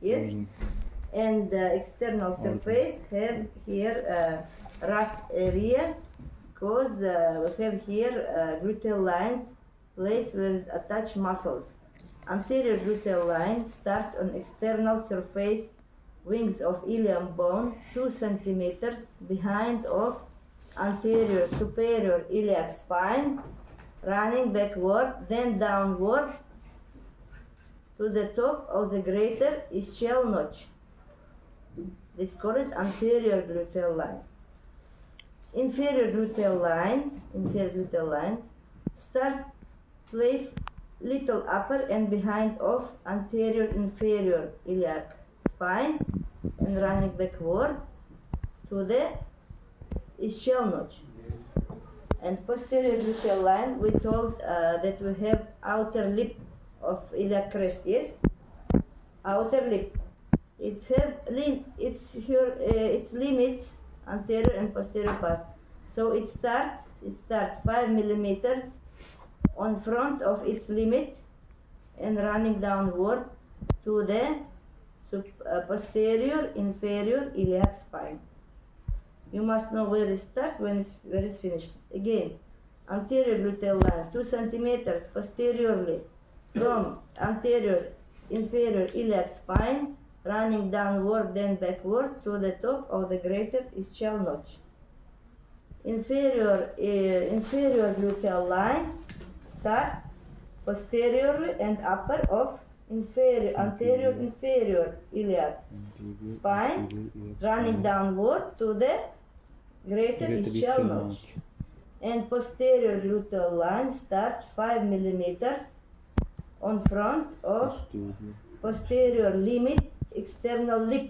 yes, and the external surface have here rough area, because we have here gluteal lines, place where is attached muscles. Anterior gluteal line starts on external surface wings of ilium bone 2 centimeters behind of anterior superior iliac spine, running backward, then downward to the top of the greater ischial notch. This is called anterior gluteal line. Inferior gluteal line, start place little upper and behind of anterior inferior iliac spine and running backward to the ischial notch. And posterior gluteal line, we told that we have outer lip of iliac crest, yes? Outer lip. It have its limits, anterior and posterior part. So it starts 5 millimeters on front of its limit and running downward to the posterior inferior iliac spine. You must know where it starts, where it's finished. Again, anterior gluteal line 2 centimeters posteriorly from anterior inferior iliac spine, running downward then backward to the top of the greater ischial notch. Inferior gluteal line start posteriorly and upper of anterior inferior iliac spine, running downward to the greater ischial notch. And posterior gluteal line starts 5 millimeters on front of posterior limit external lip,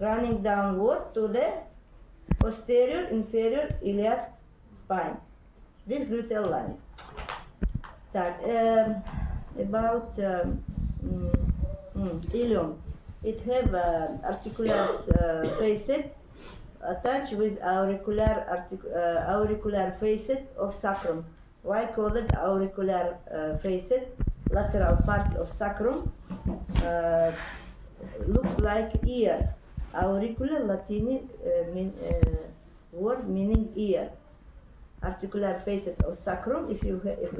running downward to the posterior inferior iliac spine. This gluteal line. About ilium, it have articular facet attached with auricular facet of sacrum. Why call it auricular facet? Lateral parts of sacrum looks like ear. Auricular Latin word meaning ear. Articular facet of sacrum, if we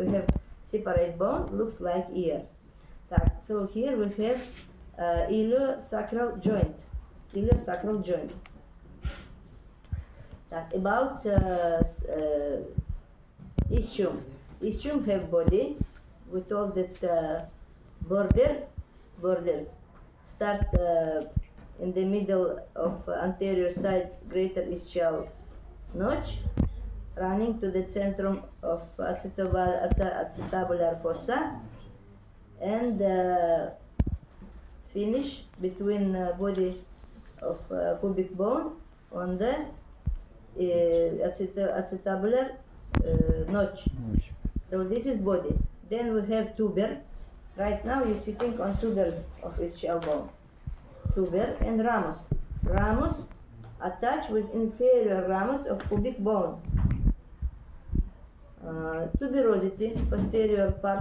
have separate bone, looks like ear. So here we have iliosacral joint. About ischium. Ischium have body. We told that borders start in the middle of anterior side greater ischial notch, running to the centrum of acetabular fossa, and finish between body of pubic bone on the acetabular notch. So this is body. Then we have tuber. Right now you're sitting on tubers of ischial bone. Tuber and ramus. Ramus attached with inferior ramus of pubic bone. Tuberosity, posterior part